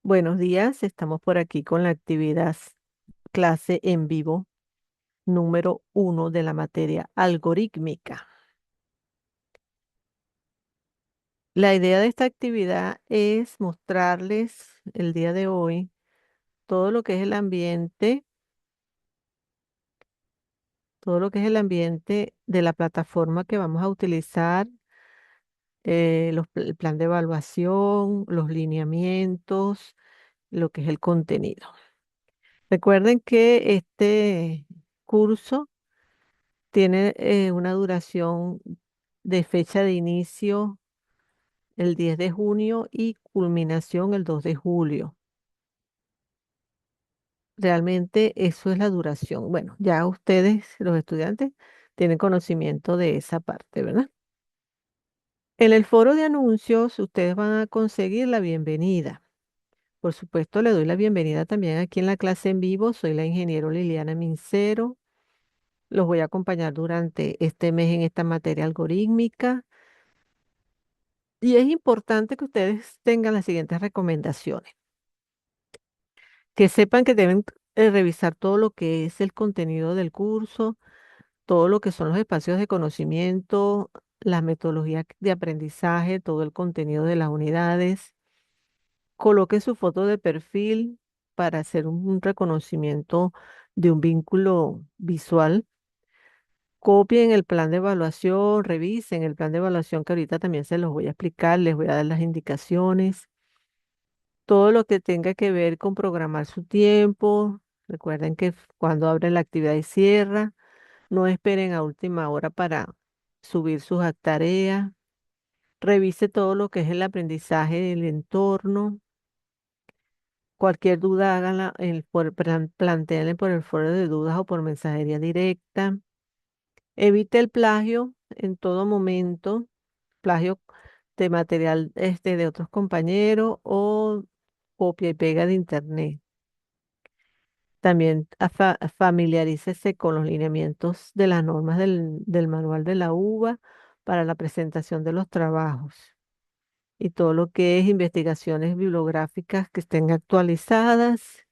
Buenos días, estamos por aquí con la actividad clase en vivo número 1 de la materia algorítmica. La idea de esta actividad es mostrarles el día de hoy todo lo que es el ambiente, todo lo que es el ambiente de la plataforma que vamos a utilizar, el plan de evaluación, los lineamientos, lo que es el contenido. Recuerden que este curso tiene una duración de fecha de inicio el 10 de junio y culminación el 2 de julio. Realmente eso es la duración. Bueno, ya ustedes, los estudiantes, tienen conocimiento de esa parte, ¿verdad? En el foro de anuncios, ustedes van a conseguir la bienvenida. Por supuesto, le doy la bienvenida también aquí en la clase en vivo. Soy la ingeniero Liliana Mincero. Los voy a acompañar durante este mes en esta materia algorítmica. Y es importante que ustedes tengan las siguientes recomendaciones, que sepan que deben revisar todo lo que es el contenido del curso, todo lo que son los espacios de conocimiento, las metodologías de aprendizaje, todo el contenido de las unidades. Coloquen su foto de perfil para hacer un reconocimiento de un vínculo visual. Copien el plan de evaluación, revisen el plan de evaluación que ahorita también se los voy a explicar, les voy a dar las indicaciones. Todo lo que tenga que ver con programar su tiempo. Recuerden que cuando abren la actividad y cierra, no esperen a última hora para subir sus tareas. Revise todo lo que es el aprendizaje del entorno. Cualquier duda háganla plantéenle por el foro de dudas o por mensajería directa. Evite el plagio en todo momento, plagio de material de otros compañeros o copia y pega de internet. También familiarícese con los lineamientos de las normas del manual de la UBA para la presentación de los trabajos y todo lo que es investigaciones bibliográficas que estén actualizadas.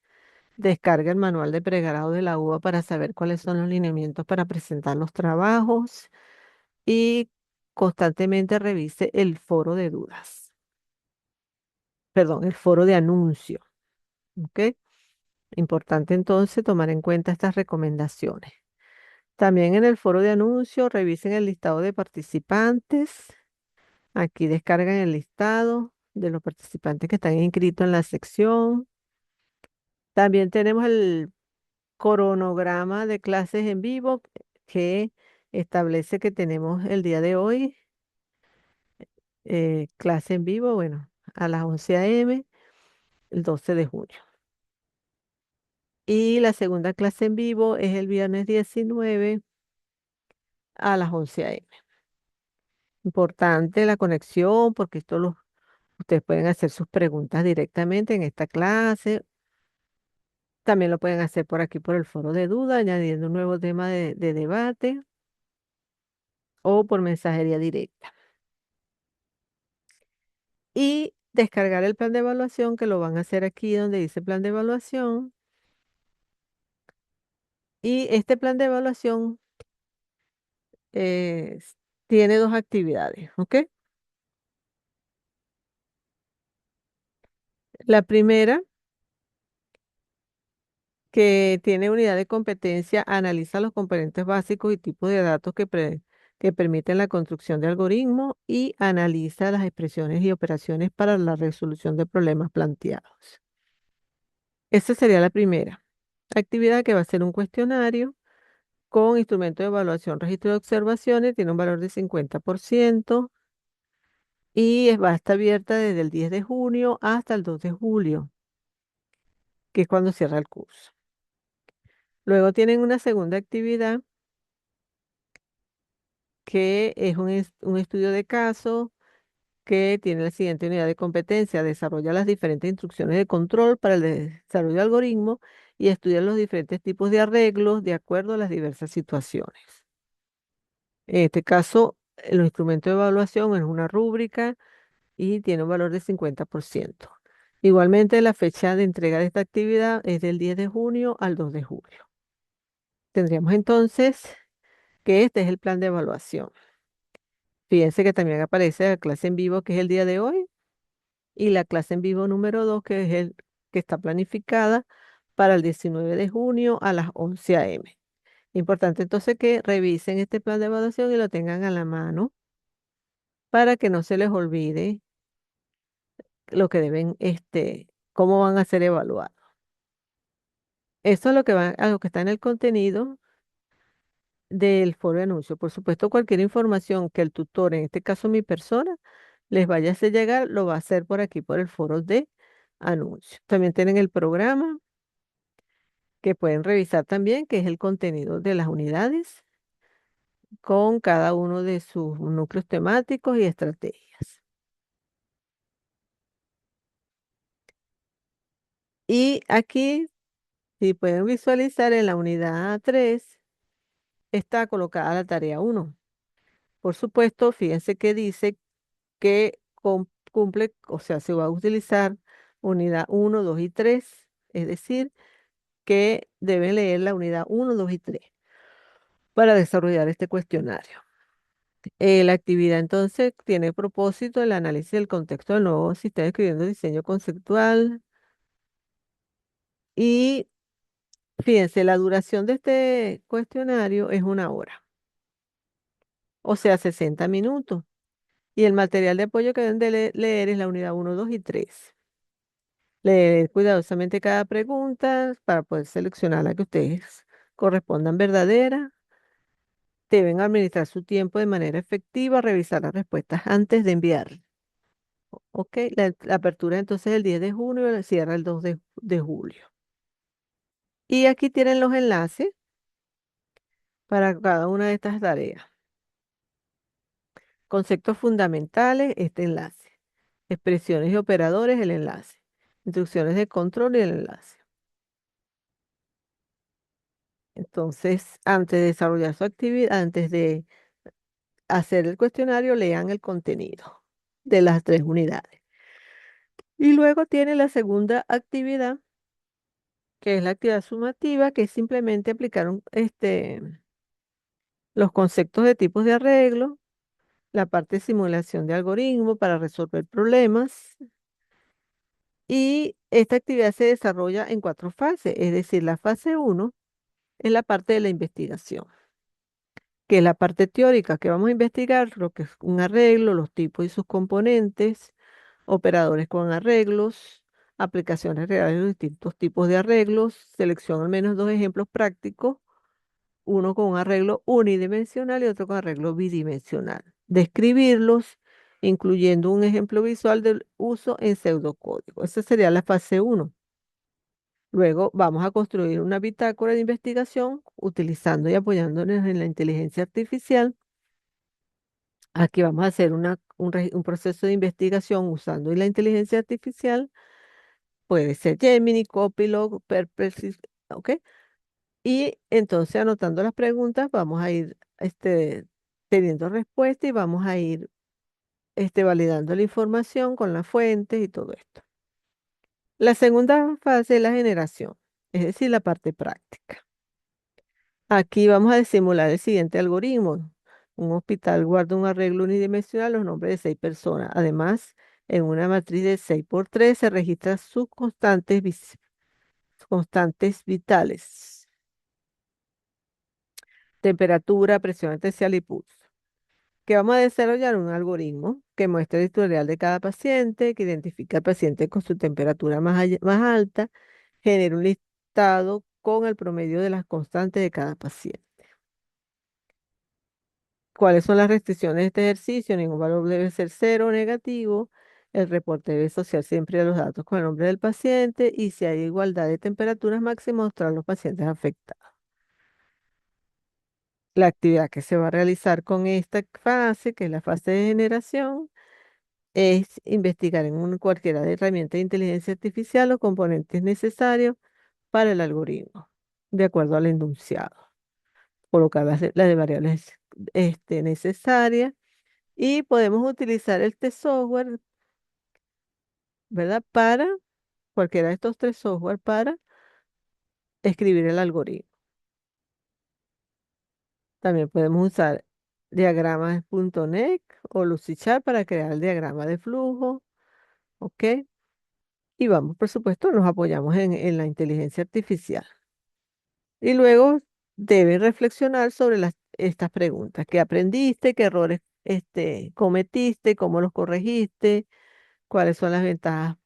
Descarga el manual de pregrado de la UBA para saber cuáles son los lineamientos para presentar los trabajos y constantemente revise el foro de dudas, perdón, el foro de anuncio. ¿Ok? Importante entonces tomar en cuenta estas recomendaciones. También en el foro de anuncios, revisen el listado de participantes. Aquí descargan el listado de los participantes que están inscritos en la sección. También tenemos el cronograma de clases en vivo que establece que tenemos el día de hoy clase en vivo, bueno, a las 11 a.m., el 12 de junio. Y la segunda clase en vivo es el viernes 19 a las 11 a.m. Importante la conexión porque ustedes pueden hacer sus preguntas directamente en esta clase. También lo pueden hacer por aquí por el foro de duda, añadiendo un nuevo tema de debate o por mensajería directa. Y descargar el plan de evaluación, que lo van a hacer aquí donde dice plan de evaluación. Y este plan de evaluación eh, tiene dos actividades, ¿ok? La primera, que tiene unidad de competencia, analiza los componentes básicos y tipos de datos que permiten la construcción de algoritmos y analiza las expresiones y operaciones para la resolución de problemas planteados. Esa sería la primera actividad, que va a ser un cuestionario con instrumento de evaluación, registro de observaciones, tiene un valor de 50% y va a estar abierta desde el 10 de junio hasta el 2 de julio, que es cuando cierra el curso. Luego tienen una segunda actividad que es un estudio de caso que tiene la siguiente unidad de competencia: desarrolla las diferentes instrucciones de control para el desarrollo de algoritmos y estudia los diferentes tipos de arreglos de acuerdo a las diversas situaciones. En este caso, los instrumentos de evaluación es una rúbrica y tiene un valor de 50%. Igualmente, la fecha de entrega de esta actividad es del 10 de junio al 2 de julio. Tendríamos entonces que este es el plan de evaluación. Fíjense que también aparece la clase en vivo, que es el día de hoy, y la clase en vivo número 2, que es el que está planificada para el 19 de junio a las 11 a.m. Importante entonces que revisen este plan de evaluación y lo tengan a la mano para que no se les olvide lo que deben, cómo van a ser evaluados. Eso es lo que va, a lo que está en el contenido del foro de anuncio. Por supuesto, cualquier información que el tutor, en este caso mi persona, les vaya a hacer llegar, lo va a hacer por aquí, por el foro de anuncio. También tienen el programa que pueden revisar también, que es el contenido de las unidades con cada uno de sus núcleos temáticos y estrategias. Y aquí, si pueden visualizar en la unidad 3 está colocada la tarea 1. Por supuesto, fíjense que dice que cumple, o sea, se va a utilizar unidad 1, 2 y 3, es decir, que deben leer la unidad 1, 2 y 3 para desarrollar este cuestionario. La actividad entonces tiene propósito el análisis del contexto del nuevo sistema escribiendo diseño conceptual y fíjense, la duración de este cuestionario es 1 hora, o sea, 60 minutos. Y el material de apoyo que deben de leer es la unidad 1, 2 y 3. Leer cuidadosamente cada pregunta para poder seleccionar la que ustedes correspondan verdadera. Deben administrar su tiempo de manera efectiva, revisar las respuestas antes de enviar. Ok, la apertura entonces es el 10 de junio y la cierra el 2 de julio. Y aquí tienen los enlaces para cada una de estas tareas. Conceptos fundamentales, este enlace. Expresiones y operadores, el enlace. Instrucciones de control y el enlace. Entonces, antes de desarrollar su actividad, antes de hacer el cuestionario, lean el contenido de las 3 unidades. Y luego tiene la segunda actividad, que es la actividad sumativa, que es simplemente aplicar los conceptos de tipos de arreglo, la parte de simulación de algoritmo para resolver problemas. Y esta actividad se desarrolla en 4 fases, es decir, la fase 1 es la parte de la investigación, que es la parte teórica, que vamos a investigar lo que es un arreglo, los tipos y sus componentes, operadores con arreglos, aplicaciones reales de los distintos tipos de arreglos, selección al menos 2 ejemplos prácticos, uno con un arreglo unidimensional y otro con arreglo bidimensional. Describirlos, incluyendo un ejemplo visual del uso en pseudocódigo. Esa sería la fase 1. Luego vamos a construir una bitácora de investigación utilizando y apoyándonos en la inteligencia artificial. Aquí vamos a hacer un proceso de investigación usando la inteligencia artificial. Puede ser Gemini, Copilot, Perplexity, ¿ok? Y entonces anotando las preguntas vamos a ir teniendo respuesta y vamos a ir validando la información con las fuentes y todo esto. La segunda fase es la generación, es decir, la parte práctica. Aquí vamos a simular el siguiente algoritmo. Un hospital guarda un arreglo unidimensional, los nombres de 6 personas. Además, en una matriz de 6 por 3 se registran sus constantes vitales: temperatura, presión arterial y pulso. Que vamos a desarrollar un algoritmo que muestra el historial de cada paciente, que identifica al paciente con su temperatura más alta, genera un listado con el promedio de las constantes de cada paciente. ¿Cuáles son las restricciones de este ejercicio? Ningún valor debe ser cero o negativo. El reporte debe asociar siempre los datos con el nombre del paciente y si hay igualdad de temperaturas máximas, mostrar los pacientes afectados. La actividad que se va a realizar con esta fase, que es la fase de generación, es investigar en cualquiera de herramientas de inteligencia artificial los componentes necesarios para el algoritmo, de acuerdo al enunciado. Colocar las de variables necesarias y podemos utilizar este software, ¿verdad? Para cualquiera de estos tres software para escribir el algoritmo. También podemos usar diagramas.net o Lucidchart para crear el diagrama de flujo, ¿ok? Y vamos, por supuesto, nos apoyamos en la inteligencia artificial. Y luego deben reflexionar sobre estas preguntas. ¿Qué aprendiste? ¿Qué errores cometiste? ¿Cómo los corregiste? ¿Cuáles son las ventajas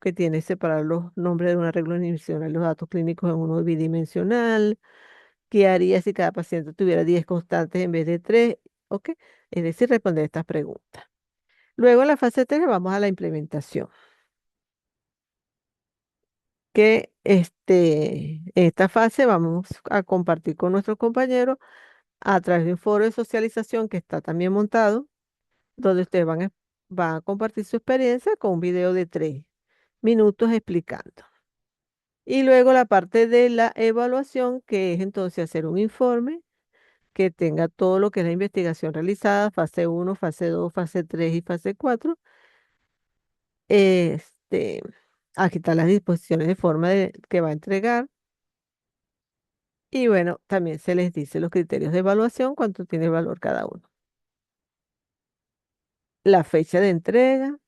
que tiene separar los nombres de un arreglo dimensional y los datos clínicos en uno bidimensional? ¿Qué haría si cada paciente tuviera 10 constantes en vez de 3? ¿Ok? Es decir, responder estas preguntas. Luego en la fase 3 vamos a la implementación, que en esta fase vamos a compartir con nuestros compañeros a través de un foro de socialización que está también montado, donde ustedes van a compartir su experiencia con un video de 3 minutos explicando. Y luego la parte de la evaluación, que es entonces hacer un informe que tenga todo lo que es la investigación realizada, fase 1, fase 2, fase 3 y fase 4. Este, Aquí están las disposiciones de forma que va a entregar. Y bueno, también se les dice los criterios de evaluación, cuánto tiene valor cada uno. La fecha de entrega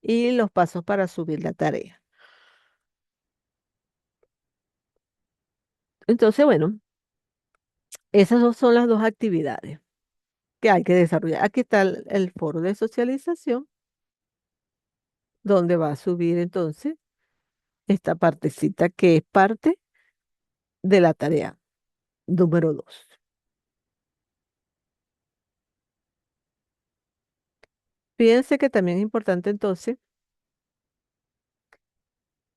y los pasos para subir la tarea. Entonces, bueno, esas son las dos actividades que hay que desarrollar. Aquí está el foro de socialización, donde va a subir entonces esta partecita que es parte de la tarea número 2. Fíjense que también es importante entonces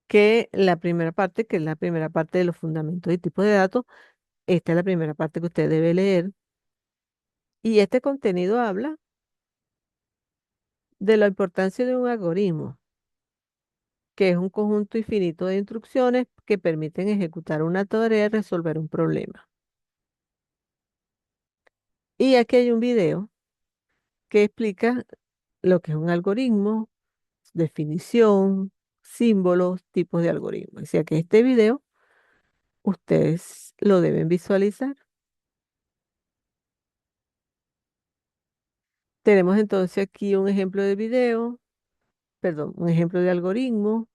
que la primera parte, que es la primera parte de los fundamentos y tipos de datos, esta es la primera parte que usted debe leer. Y este contenido habla de la importancia de un algoritmo, que es un conjunto infinito de instrucciones que permiten ejecutar una tarea y resolver un problema. Y aquí hay un video que explica lo que es un algoritmo, definición, símbolos, tipos de algoritmos. O sea que este video ustedes lo deben visualizar. Tenemos entonces aquí un ejemplo de video, perdón, un ejemplo de algoritmo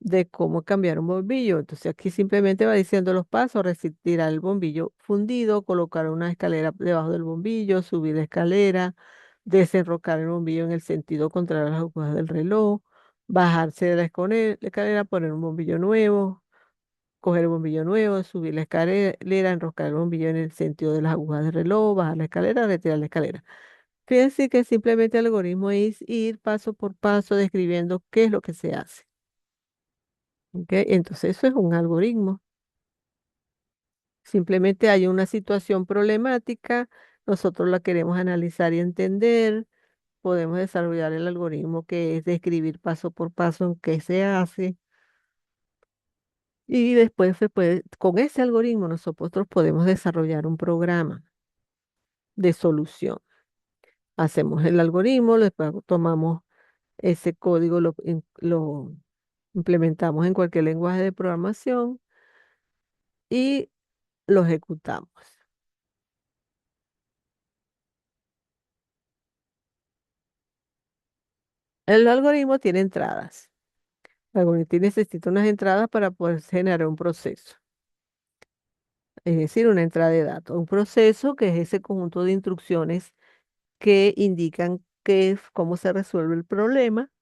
de cómo cambiar un bombillo. Entonces aquí simplemente va diciendo los pasos: retirar el bombillo fundido, colocar una escalera debajo del bombillo, subir la escalera, desenrocar el bombillo en el sentido contrario a las agujas del reloj, bajarse de la escalera, poner un bombillo nuevo, coger el bombillo nuevo, subir la escalera, enroscar el bombillo en el sentido de las agujas del reloj, bajar la escalera, retirar la escalera. Fíjense que simplemente el algoritmo es ir paso por paso describiendo qué es lo que se hace. ¿Ok? Entonces eso es un algoritmo. Simplemente hay una situación problemática, nosotros la queremos analizar y entender, podemos desarrollar el algoritmo que es describir paso por paso en qué se hace. Y después con ese algoritmo nosotros podemos desarrollar un programa de solución. Hacemos el algoritmo, después tomamos ese código, lo implementamos en cualquier lenguaje de programación y lo ejecutamos. El algoritmo tiene entradas. El algoritmo necesita unas entradas para poder generar un proceso, es decir, una entrada de datos. Un proceso que es ese conjunto de instrucciones que indican cómo se resuelve el problema,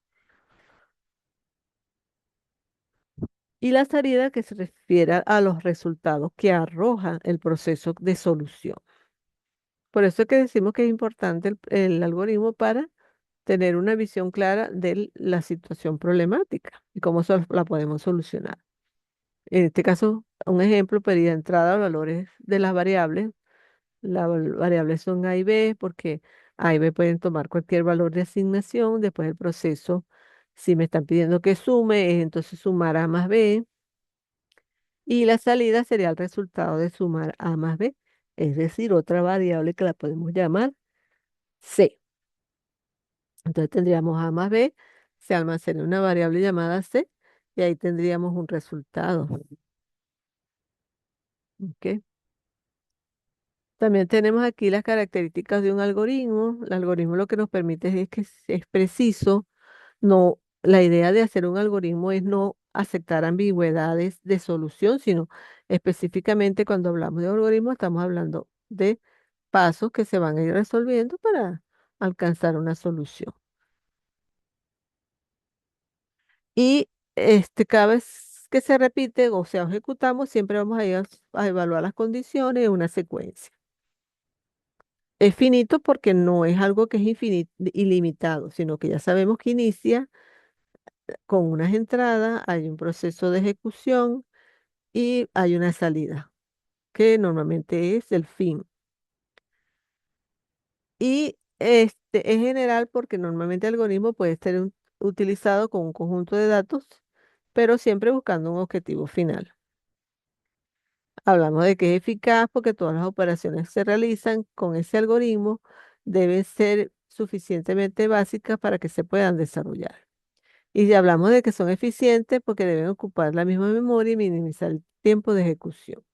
y la salida que se refiere a los resultados que arroja el proceso de solución. Por eso es que decimos que es importante el algoritmo para tener una visión clara de la situación problemática y cómo la podemos solucionar. En este caso, un ejemplo pedía entrada a valores de las variables. Las variables son A y B, porque A y B pueden tomar cualquier valor de asignación. Después el proceso, si me están pidiendo que sume, es entonces sumar A más B. Y la salida sería el resultado de sumar A más B, es decir, otra variable que la podemos llamar C. Entonces tendríamos A más B, se almacena una variable llamada C y ahí tendríamos un resultado. ¿Ok? También tenemos aquí las características de un algoritmo. El algoritmo lo que nos permite es que es preciso. No, la idea de hacer un algoritmo es no aceptar ambigüedades de solución, sino específicamente cuando hablamos de algoritmo estamos hablando de pasos que se van a ir resolviendo para alcanzar una solución. Y cada vez que se repite o sea, ejecutamos, siempre vamos a ir a evaluar las condiciones en una secuencia. Es finito porque no es algo que es infinito, ilimitado, sino que ya sabemos que inicia con unas entradas, hay un proceso de ejecución y hay una salida, que normalmente es el fin. Y es general porque normalmente el algoritmo puede ser utilizado con un conjunto de datos, pero siempre buscando un objetivo final. Hablamos de que es eficaz porque todas las operaciones que se realizan con ese algoritmo deben ser suficientemente básicas para que se puedan desarrollar. Y ya hablamos de que son eficientes porque deben ocupar la misma memoria y minimizar el tiempo de ejecución.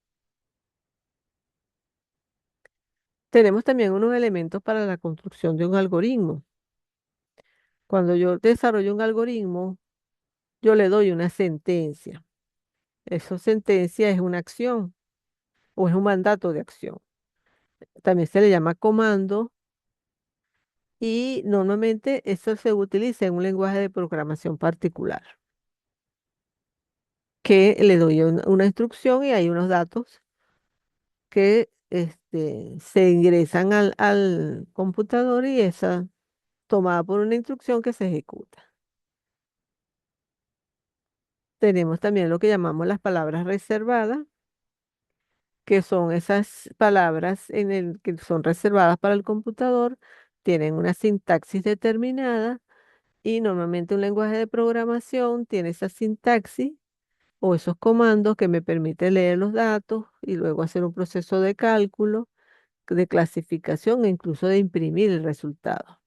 Tenemos también unos elementos para la construcción de un algoritmo. Cuando yo desarrollo un algoritmo, yo le doy una sentencia. Esa sentencia es una acción o es un mandato de acción. También se le llama comando y normalmente eso se utiliza en un lenguaje de programación particular, que le doy una instrucción y hay unos datos que se ingresan al computador y esa tomada por una instrucción que se ejecuta. Tenemos también lo que llamamos las palabras reservadas, que son esas palabras que son reservadas para el computador, tienen una sintaxis determinada y normalmente un lenguaje de programación tiene esa sintaxis o esos comandos que me permiten leer los datos y luego hacer un proceso de cálculo, de clasificación e incluso de imprimir el resultado.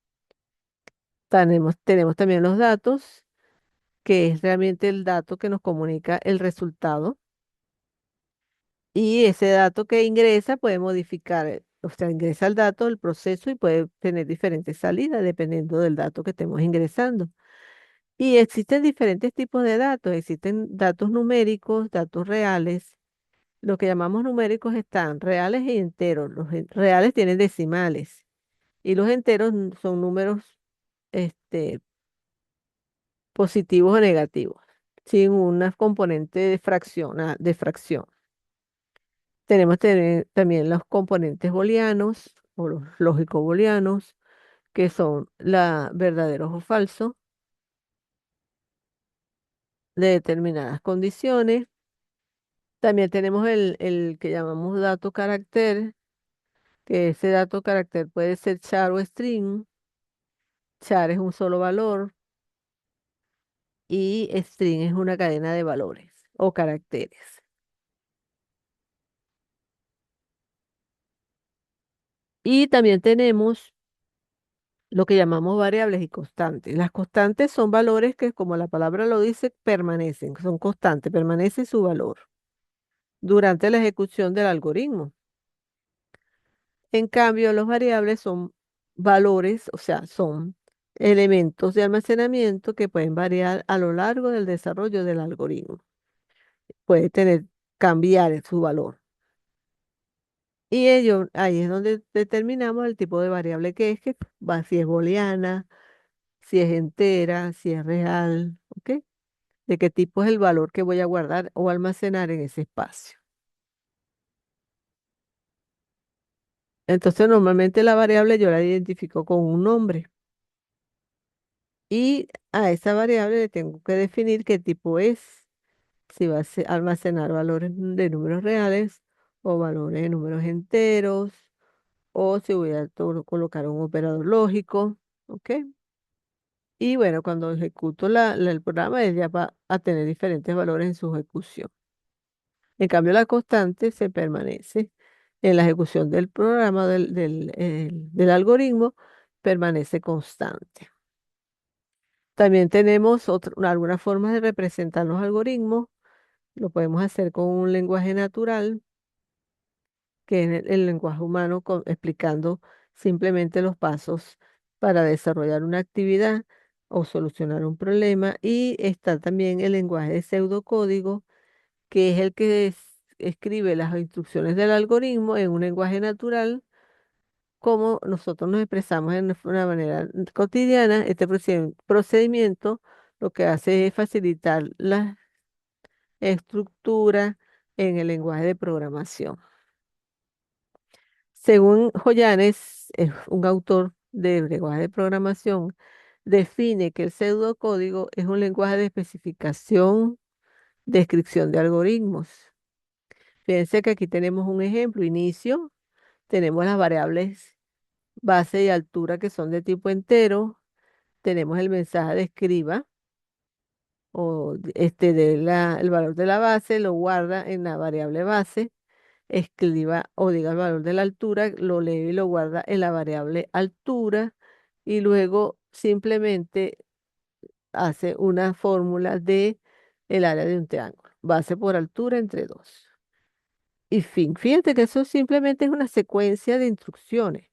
Tenemos también los datos, que es realmente el dato que nos comunica el resultado. Y ese dato que ingresa puede modificar, o sea, ingresa el dato del proceso y puede tener diferentes salidas dependiendo del dato que estemos ingresando. Y existen diferentes tipos de datos. Existen datos numéricos, datos reales. Lo que llamamos numéricos están reales y enteros. Los reales tienen decimales y los enteros son números este, positivos o negativos, sin una componente de fracción. Tenemos también los componentes booleanos o los lógicos booleanos, que son la verdaderos o falsos de determinadas condiciones. También tenemos el que llamamos dato carácter, que ese dato carácter puede ser char o string. Char es un solo valor y string es una cadena de valores o caracteres. Y también tenemos lo que llamamos variables y constantes. Las constantes son valores que, como la palabra lo dice, permanecen, son constantes, permanece su valor durante la ejecución del algoritmo. En cambio, los variables son valores, o sea, son elementos de almacenamiento que pueden variar a lo largo del desarrollo del algoritmo. Puede cambiar su valor. Y ahí es donde determinamos el tipo de variable que va, si es booleana, si es entera, si es real, ¿ok? De qué tipo es el valor que voy a guardar o almacenar en ese espacio. Entonces, normalmente la variable yo la identifico con un nombre y a esa variable le tengo que definir qué tipo es, si va a almacenar valores de números reales o valores de números enteros o si voy a colocar un operador lógico, ¿ok? Y bueno, cuando ejecuto el programa, él ya va a tener diferentes valores en su ejecución. En cambio, la constante se permanece en la ejecución del programa, del algoritmo, permanece constante. También tenemos algunas formas de representar los algoritmos. Lo podemos hacer con un lenguaje natural, que es el lenguaje humano, explicando simplemente los pasos para desarrollar una actividad o solucionar un problema. Y está también el lenguaje de pseudocódigo, que es el que escribe las instrucciones del algoritmo en un lenguaje natural, como nosotros nos expresamos en una manera cotidiana. Este procedimiento lo que hace es facilitar la estructura en el lenguaje de programación. Según Joyanes, es un autor de lenguaje de programación, define que el pseudocódigo es un lenguaje de especificación, descripción de algoritmos. Fíjense que aquí tenemos un ejemplo, inicio, tenemos las variables base y altura que son de tipo entero, tenemos el mensaje de escriba el valor de la base, lo guarda en la variable base, escriba o diga el valor de la altura, lo lee y lo guarda en la variable altura y luego simplemente hace una fórmula de el área de un triángulo, base por altura entre dos. Y fin, fíjate que eso simplemente es una secuencia de instrucciones.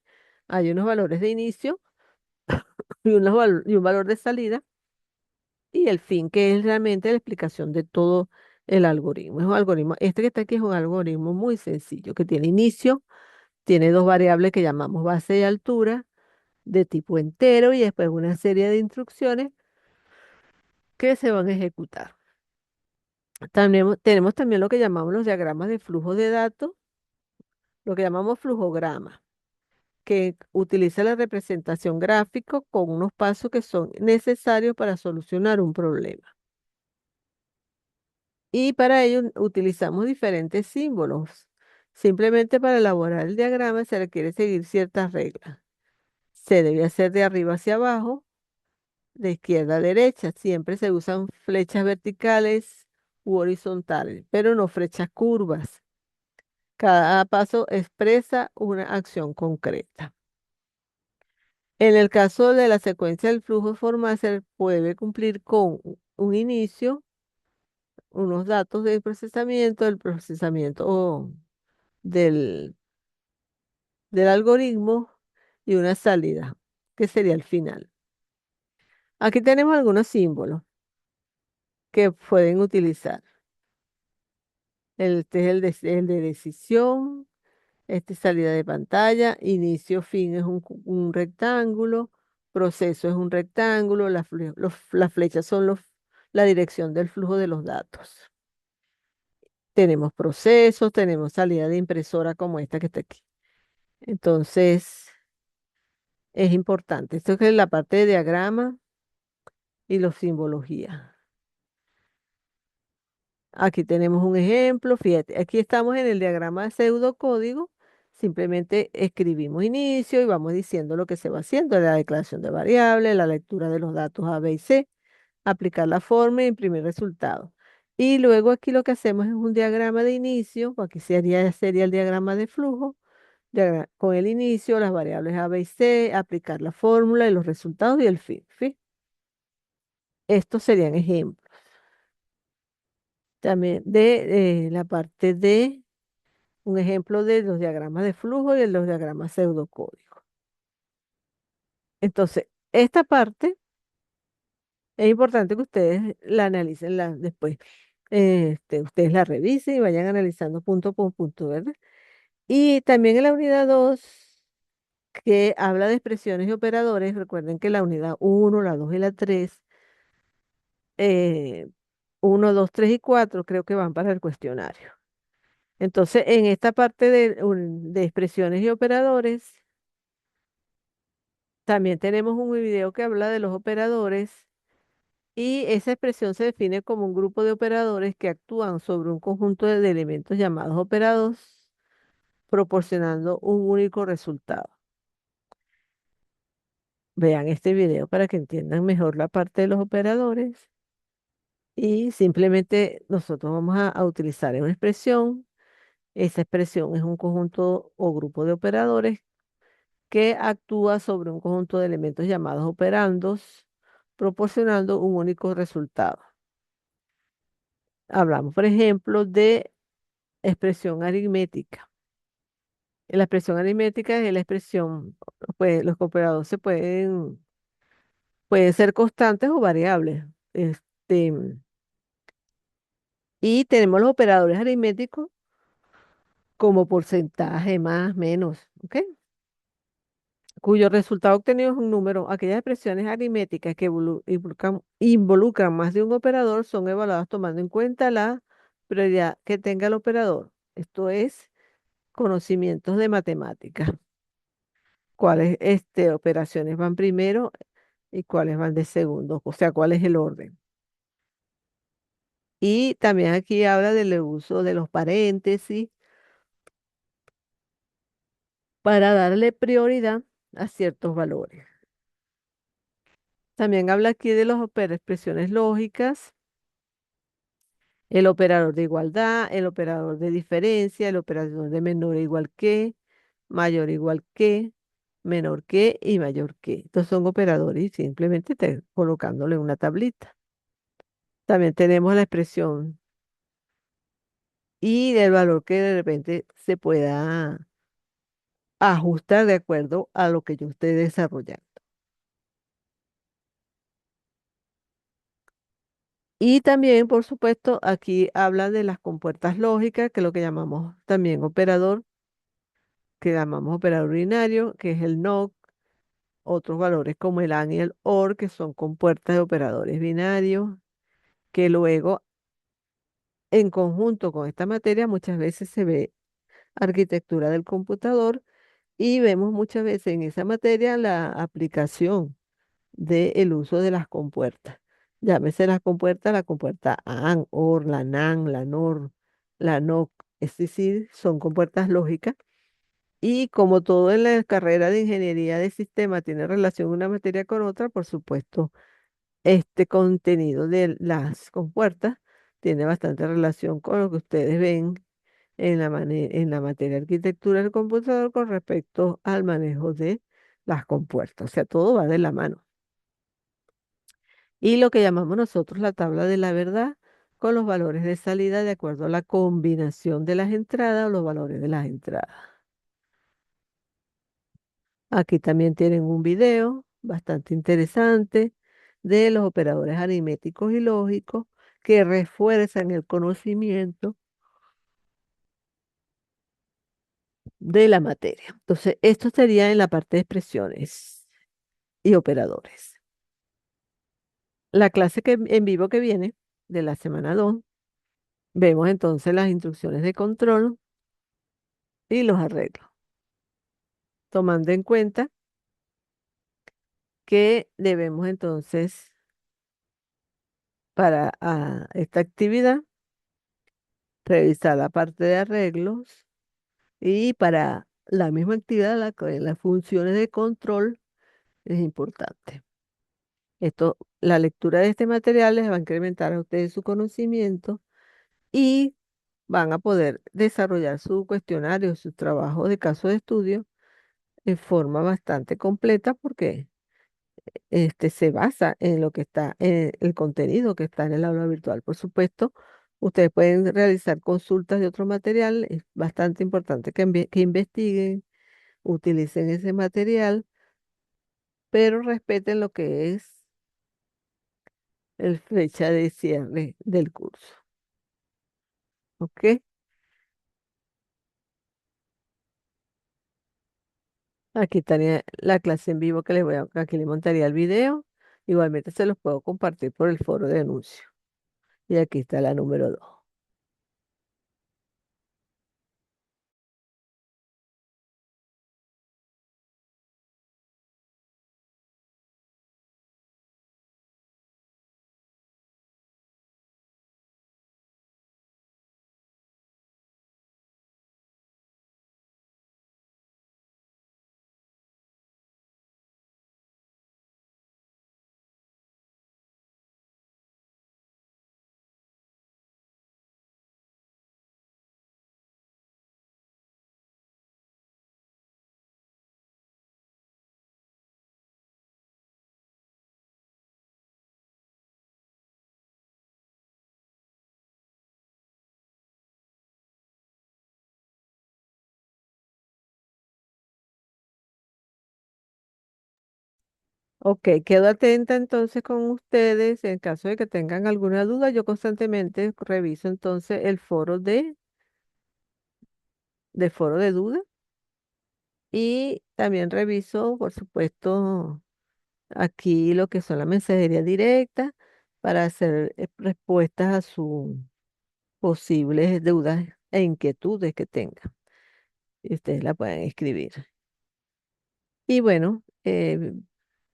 Hay unos valores de inicio y un valor de salida y el fin, que es realmente la explicación de todo el algoritmo. Es un algoritmo, este que está aquí es un algoritmo muy sencillo, que tiene inicio, tiene dos variables que llamamos base y altura de tipo entero y después una serie de instrucciones que se van a ejecutar. Tenemos también lo que llamamos los diagramas de flujo de datos, lo que llamamos flujograma, que utiliza la representación gráfica con unos pasos que son necesarios para solucionar un problema. Y para ello utilizamos diferentes símbolos. Simplemente para elaborar el diagrama se requiere seguir ciertas reglas. Se debe hacer de arriba hacia abajo, de izquierda a derecha. Siempre se usan flechas verticales u horizontales, pero no flechas curvas. Cada paso expresa una acción concreta. En el caso de la secuencia del flujo formal, se puede cumplir con un inicio, unos datos del procesamiento, del, del algoritmo y una salida, que sería el final. Aquí tenemos algunos símbolos que pueden utilizar. Este es el de decisión, este es salida de pantalla, inicio, fin es un rectángulo, proceso es un rectángulo, las flechas son la dirección del flujo de los datos. Tenemos procesos, tenemos salida de impresora como esta que está aquí. Entonces, es importante. Esto es la parte de diagrama y los simbología. Aquí tenemos un ejemplo, fíjate, aquí estamos en el diagrama de pseudocódigo, simplemente escribimos inicio y vamos diciendo lo que se va haciendo, la declaración de variables, la lectura de los datos A, B y C, aplicar la forma y imprimir resultados. Y luego aquí lo que hacemos es un diagrama de inicio, aquí sería el diagrama de flujo, con el inicio, las variables A, B y C, aplicar la fórmula y los resultados y el fin. ¿Sí? Estos serían ejemplos. También de la parte de un ejemplo de los diagramas de flujo y de los diagramas pseudocódigos. Entonces, esta parte es importante que ustedes la analicen después. Ustedes la revisen y vayan analizando punto por punto, ¿verdad? Y también en la unidad 2 que habla de expresiones y operadores, recuerden que la unidad uno, la 2 y la 3, eh, 1, 2, 3 y 4 creo que van para el cuestionario. Entonces, en esta parte de expresiones y operadores, también tenemos un video que habla de los operadores y esa expresión se define como un grupo de operadores que actúan sobre un conjunto de elementos llamados operados, proporcionando un único resultado. Vean este video para que entiendan mejor la parte de los operadores y simplemente nosotros vamos a utilizar una expresión. Esa expresión es un conjunto o grupo de operadores que actúa sobre un conjunto de elementos llamados operandos, proporcionando un único resultado. Hablamos, por ejemplo, de expresión aritmética. La expresión aritmética es la expresión, pues los operadores pueden ser constantes o variables. Y tenemos los operadores aritméticos como porcentaje, más, menos, ¿ok? Cuyo resultado obtenido es un número. Aquellas expresiones aritméticas que involucran más de un operador son evaluadas tomando en cuenta la prioridad que tenga el operador. Esto es conocimientos de matemáticas. ¿Cuáles operaciones van primero y cuáles van de segundo? O sea, ¿cuál es el orden? Y también aquí habla del uso de los paréntesis para darle prioridad a ciertos valores. También habla aquí de las expresiones lógicas, el operador de igualdad, el operador de diferencia, el operador de menor e igual que, mayor e igual que, menor que y mayor que. Estos son operadores y simplemente colocándole una tablita. También tenemos la expresión y del valor que de repente se pueda ajustar de acuerdo a lo que yo esté desarrollando. Y también, por supuesto, aquí habla de las compuertas lógicas, que es lo que llamamos también operador, que llamamos operador binario, que es el NOT, otros valores como el AND y el OR, que son compuertas de operadores binarios, que luego, en conjunto con esta materia, muchas veces se ve arquitectura del computador y vemos muchas veces en esa materia la aplicación del uso de las compuertas. Llámese las compuertas, la compuerta AND, OR, la NAND, la NOR, la NOC, es decir, son compuertas lógicas. Y como todo en la carrera de ingeniería de sistemas tiene relación una materia con otra, por supuesto, este contenido de las compuertas tiene bastante relación con lo que ustedes ven en la materia de arquitectura del computador con respecto al manejo de las compuertas. O sea, todo va de la mano. Y lo que llamamos nosotros la tabla de la verdad con los valores de salida de acuerdo a la combinación de las entradas o los valores de las entradas. Aquí también tienen un video bastante interesante de los operadores aritméticos y lógicos que refuerzan el conocimiento de la materia. Entonces, esto sería en la parte de expresiones y operadores. La clase en vivo que viene de la semana 2, vemos entonces las instrucciones de control y los arreglos, tomando en cuenta que debemos entonces para esta actividad revisar la parte de arreglos y para la misma actividad las funciones de control es importante. La lectura de este material les va a incrementar a ustedes su conocimiento y van a poder desarrollar su cuestionario, su trabajo de caso de estudio en forma bastante completa porque se basa en lo que está, en el contenido que está en el aula virtual. Por supuesto, ustedes pueden realizar consultas de otro material. Es bastante importante que investiguen, utilicen ese material, pero respeten lo que es el fecha de cierre del curso. ¿Ok? Aquí estaría la clase en vivo que aquí le montaría el video. Igualmente se los puedo compartir por el foro de anuncios. Y aquí está la número 2. Ok, quedo atenta entonces con ustedes. En caso de que tengan alguna duda, yo constantemente reviso entonces el foro de duda y también reviso, por supuesto, aquí lo que son la mensajería directa para hacer respuestas a sus posibles dudas e inquietudes que tengan. Y ustedes la pueden escribir. Y bueno,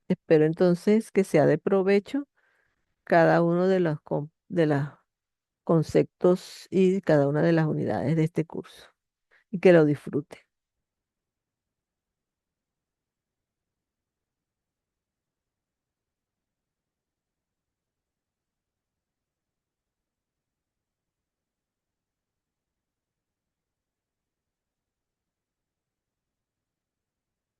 espero entonces que sea de provecho cada uno de los conceptos y cada una de las unidades de este curso y que lo disfrute.